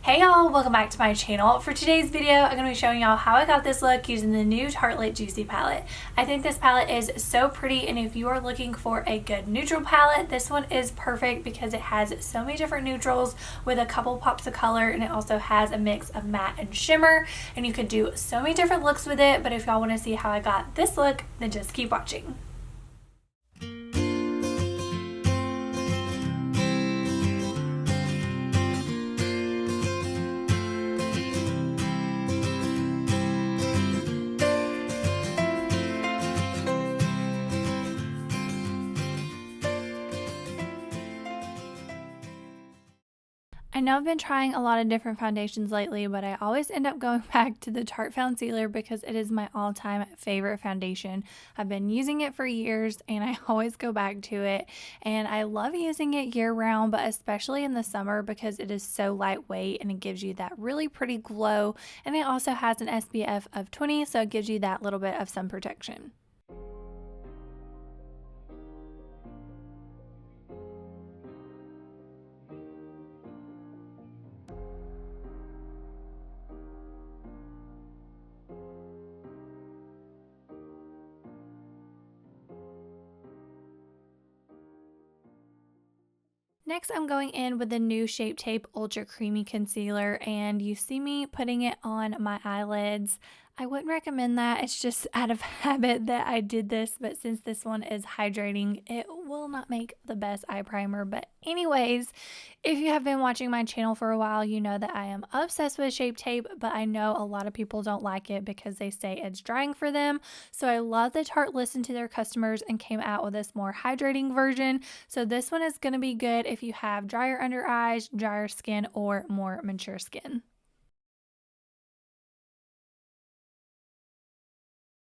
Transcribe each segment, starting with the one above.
Hey y'all, welcome back to my channel. For today's video, I'm going to be showing y'all how I got this look using the new Tartelette Juicy palette. I think this palette is so pretty, and if you are looking for a good neutral palette, this one is perfect because it has so many different neutrals with a couple pops of color, and it also has a mix of matte and shimmer, and you could do so many different looks with it. But if y'all want to see how I got this look, then just keep watching. I know I've been trying a lot of different foundations lately, but I always end up going back to the Tarte Concealer because it is my all-time favorite foundation. I've been using it for years and I always go back to it, and I love using it year-round, but especially in the summer because it is so lightweight and it gives you that really pretty glow, and it also has an SPF of 20, so it gives you that little bit of sun protection. Next, I'm going in with the new Shape Tape Ultra Creamy Concealer, and you see me putting it on my eyelids. I wouldn't recommend that. It's just out of habit that I did this, but since this one is hydrating, it will not make the best eye primer. But anyways, if you have been watching my channel for a while, you know that I am obsessed with Shape Tape, but I know a lot of people don't like it because they say it's drying for them. So I love that Tarte listened to their customers and came out with this more hydrating version. So this one is going to be good if you have drier under eyes, drier skin, or more mature skin.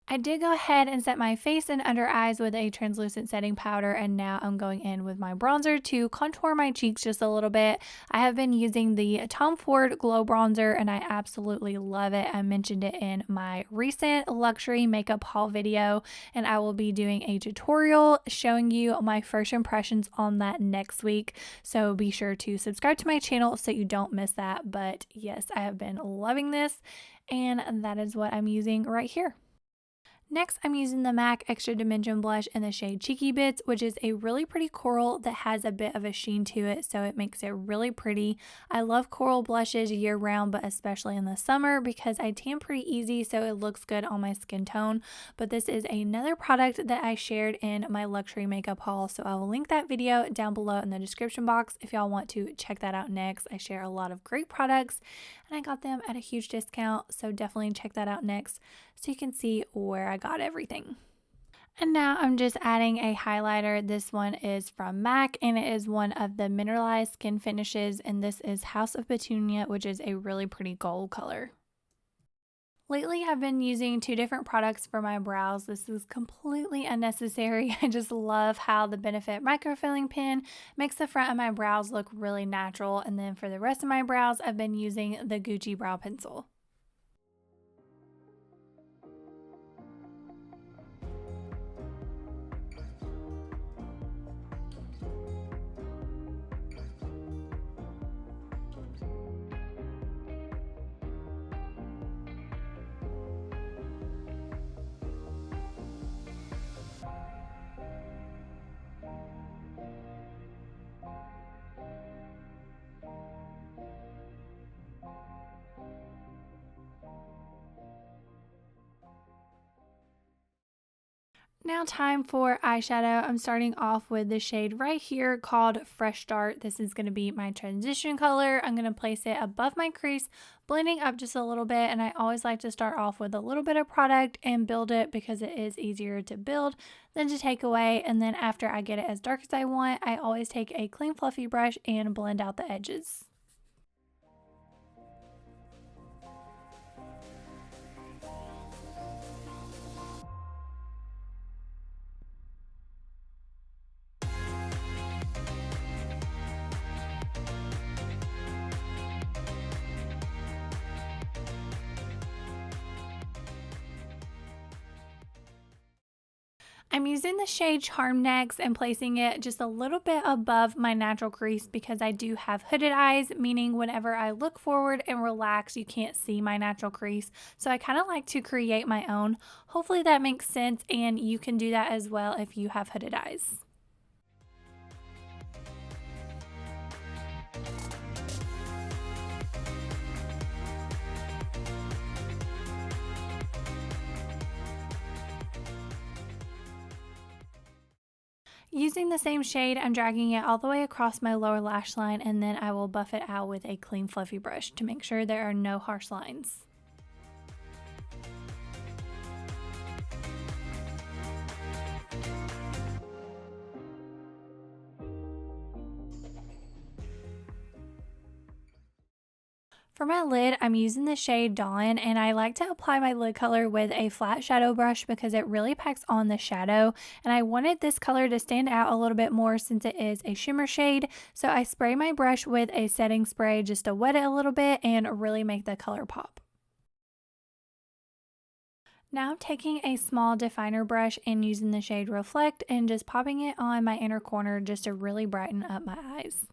I did go ahead and set my face and under eyes with a translucent setting powder, and now I'm going in with my bronzer to contour my cheeks just a little bit. I have been using the Tom Ford Glow Bronzer and I absolutely love it. I mentioned it in my recent luxury makeup haul video, and I will be doing a tutorial showing you my first impressions on that next week. So be sure to subscribe to my channel so you don't miss that. But yes, I have been loving this, and that is what I'm using right here. Next, I'm using the MAC Extra Dimension Blush in the shade Cheeky Bits, which is a really pretty coral that has a bit of a sheen to it, so it makes it really pretty. I love coral blushes year-round, but especially in the summer because I tan pretty easy, so it looks good on my skin tone. But this is another product that I shared in my luxury makeup haul, so I will link that video down below in the description box if y'all want to check that out next. I share a lot of great products, and I got them at a huge discount, so definitely check that out next so you can see where I got everything. And now I'm just adding a highlighter. This one is from MAC and it is one of the mineralized skin finishes, and this is House of Petunia, which is a really pretty gold color. Lately, I've been using two different products for my brows. This is completely unnecessary. I just love how the Benefit microfilling pen makes the front of my brows look really natural. And then for the rest of my brows, I've been using the Gucci brow pencil. Now time for eyeshadow. I'm starting off with the shade right here called Fresh Start. This is going to be my transition color. I'm going to place it above my crease, blending up just a little bit, and I always like to start off with a little bit of product and build it because it is easier to build than to take away. And then after I get it as dark as I want, I always take a clean fluffy brush and blend out the edges. I'm using the shade Charm next and placing it just a little bit above my natural crease because I do have hooded eyes, meaning whenever I look forward and relax, you can't see my natural crease. So I kind of like to create my own. Hopefully that makes sense, and you can do that as well if you have hooded eyes. Using the same shade, I'm dragging it all the way across my lower lash line, and then I will buff it out with a clean fluffy brush to make sure there are no harsh lines. For my lid, I'm using the shade Dawn, and I like to apply my lid color with a flat shadow brush because it really packs on the shadow, and I wanted this color to stand out a little bit more since it is a shimmer shade, so I spray my brush with a setting spray just to wet it a little bit and really make the color pop. Now I'm taking a small definer brush and using the shade Reflect and just popping it on my inner corner just to really brighten up my eyes.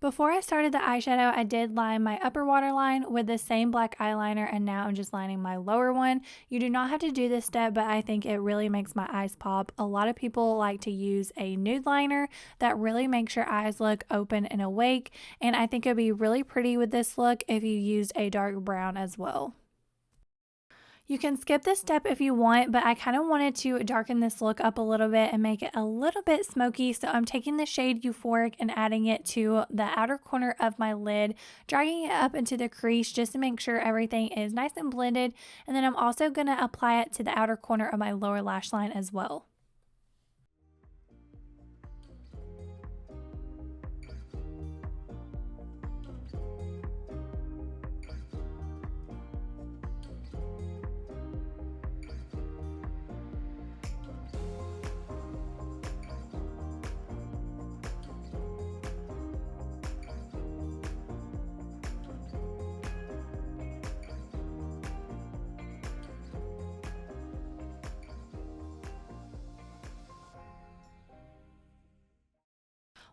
Before I started the eyeshadow, I did line my upper waterline with the same black eyeliner, and now I'm just lining my lower one. You do not have to do this step, but I think it really makes my eyes pop. A lot of people like to use a nude liner that really makes your eyes look open and awake, and I think it'd be really pretty with this look if you used a dark brown as well. You can skip this step if you want, but I kind of wanted to darken this look up a little bit and make it a little bit smoky. So I'm taking the shade Euphoric and adding it to the outer corner of my lid, dragging it up into the crease just to make sure everything is nice and blended. And then I'm also going to apply it to the outer corner of my lower lash line as well.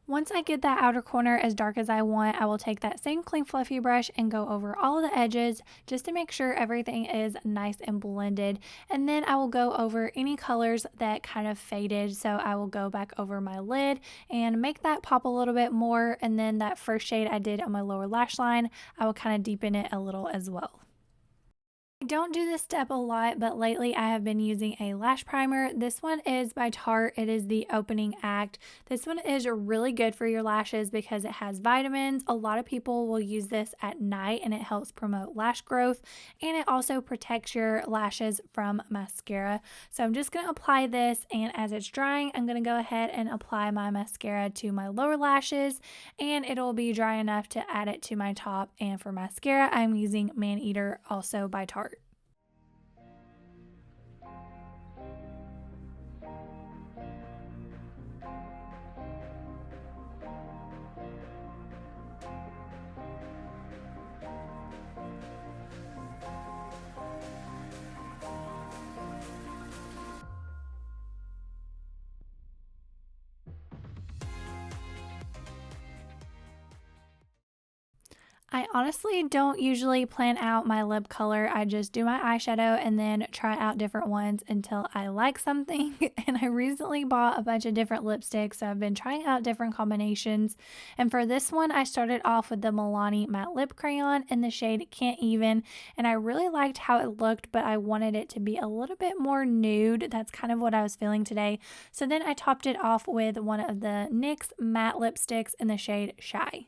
Once I get that outer corner as dark as I want, I will take that same clean fluffy brush and go over all of the edges just to make sure everything is nice and blended. And then I will go over any colors that kind of faded. So I will go back over my lid and make that pop a little bit more. And then that first shade I did on my lower lash line, I will kind of deepen it a little as well. I don't do this step a lot, but lately I have been using a lash primer. This one is by Tarte. It is the Opening Act. This one is really good for your lashes because it has vitamins. A lot of people will use this at night and it helps promote lash growth, and it also protects your lashes from mascara. So I'm just going to apply this, and as it's drying, I'm going to go ahead and apply my mascara to my lower lashes, and it'll be dry enough to add it to my top. And for mascara, I'm using Maneater, also by Tarte. I honestly don't usually plan out my lip color. I just do my eyeshadow and then try out different ones until I like something. And I recently bought a bunch of different lipsticks, so I've been trying out different combinations. And for this one, I started off with the Milani Matte Lip Crayon in the shade Can't Even. And I really liked how it looked, but I wanted it to be a little bit more nude. That's kind of what I was feeling today. So then I topped it off with one of the NYX matte lipsticks in the shade Shy.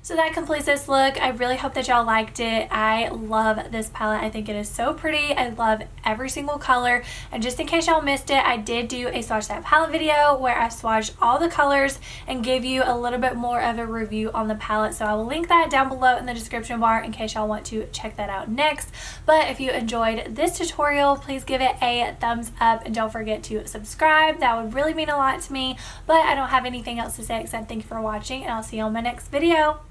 So that completes this look. I really hope that y'all liked it. I love this palette. I think it is so pretty. I love every single color. And just in case y'all missed it, I did do a swatch that palette video where I swatched all the colors and gave you a little bit more of a review on the palette. So I will link that down below in the description bar in case y'all want to check that out next. But if you enjoyed this tutorial, please give it a thumbs up and don't forget to subscribe. That would really mean a lot to me. But I don't have anything else to say except thank you for watching, and I'll see you on my next video.